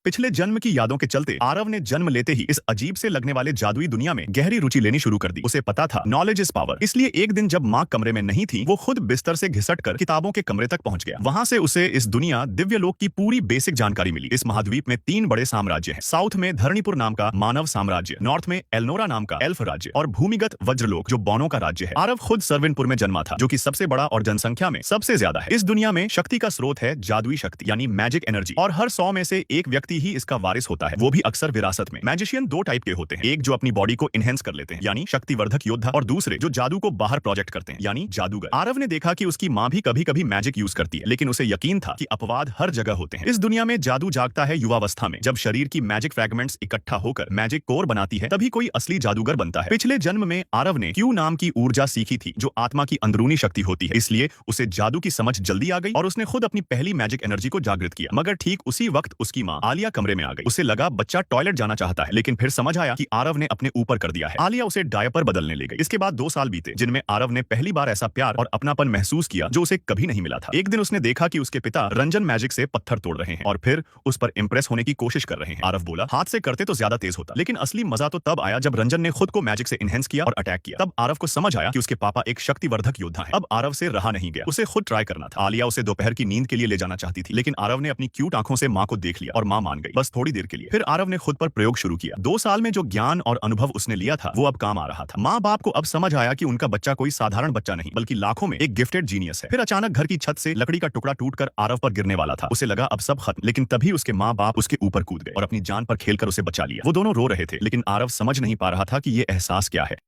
पिछले जन्म की यादों के चलते आरव ने जन्म लेते ही इस अजीब से लगने वाले जादुई दुनिया में गहरी रुचि लेनी शुरू कर दी। उसे पता था नॉलेज इज पावर, इसलिए एक दिन जब माँ कमरे में नहीं थी, वो खुद बिस्तर से घिसटकर किताबों के कमरे तक पहुंच गया। वहां से उसे इस दुनिया दिव्य लोक की पूरी बेसिक जानकारी मिली। इस महाद्वीप में 3 बड़े साम्राज्य हैं। साउथ में धरणीपुर नाम का मानव साम्राज्य, नॉर्थ में एल्नोरा नाम का एल्फ राज्य और भूमिगत वज्रलोक जो बौनों का राज्य है। आरव खुद सरविनपुर में जन्मा था, जो कि सबसे बड़ा और जनसंख्या में सबसे ज्यादा है। इस दुनिया में शक्ति का स्रोत है जादुई शक्ति यानी मैजिक एनर्जी, और हर 100 में से एक व्यक्ति ही इसका वारिस होता है, वो भी अक्सर विरासत में। मैजिशियन 2 टाइप के होते हैं, एक जो अपनी बॉडी को इनहेंस कर लेते हैं यानी शक्तिवर्धक योद्धा, और दूसरे जो जादू को बाहर प्रोजेक्ट करते हैं यानी जादूगर। आरव ने देखा कि उसकी माँ भी कभी कभी मैजिक यूज करती है, लेकिन उसे यकीन था कि अपवाद हर जगह होते हैं। इस दुनिया में जादू जागता है युवावस्था में, जब शरीर की मैजिक फ्रैगमेंट्स इकट्ठा होकर मैजिक कोर बनाती है, तभी कोई असली जादूगर बनता है। पिछले जन्म में आरव ने क्यू नाम की ऊर्जा सीखी थी, जो आत्मा की अंदरूनी शक्ति होती है, इसलिए उसे जादू की समझ जल्दी आ गई और उसने खुद अपनी पहली मैजिक एनर्जी को जागृत किया। मगर ठीक उसी वक्त उसकी माँ आलिया कमरे में आ गई। उसे लगा बच्चा टॉयलेट जाना चाहता है, लेकिन फिर समझ आया कि आरव ने अपने ऊपर कर दिया है। आलिया उसे डायपर बदलने ले गई। इसके बाद 2 साल बीते, जिनमें आरव ने पहली बार ऐसा प्यार और अपनापन महसूस किया जो उसे कभी नहीं मिला था। एक दिन उसने देखा कि उसके पिता रंजन मैजिक से पत्थर तोड़ रहे हैं और फिर उस पर इंप्रेस होने की कोशिश कर रहे हैं। आरव बोला, हाथ से करते तो ज्यादा तेज होता, लेकिन असली मजा तो तब आया जब रंजन ने खुद को मैजिक से इनहेंस किया और अटैक किया। तब आरव को समझ आया कि उसके पापा एक शक्तिवर्धक योद्धा हैं। अब आरव से रहा नहीं गया, उसे खुद ट्राई करना था। आलिया उसे दोपहर की नींद के लिए ले जाना चाहती थी, लेकिन आरव ने अपनी क्यूट आंखों से माँ को देख लिया और माँ मान गई, बस थोड़ी देर के लिए। फिर आरव ने खुद पर प्रयोग शुरू किया। 2 साल में जो ज्ञान और अनुभव उसने लिया था, वो अब काम आ रहा था। माँ बाप को अब समझ आया कि उनका बच्चा कोई साधारण बच्चा नहीं, बल्कि लाखों में एक गिफ्टेड जीनियस है। फिर अचानक घर की छत से लकड़ी का टुकड़ा टूटकर आरव पर गिरने वाला था। उसे लगा अब सब खत्म, लेकिन तभी उसके माँ बाप उसके ऊपर कूद गए और अपनी जान पर खेलकर उसे बचा लिया। वो दोनों रो रहे थे, लेकिन आरव समझ नहीं पा रहा था कि ये एहसास क्या है।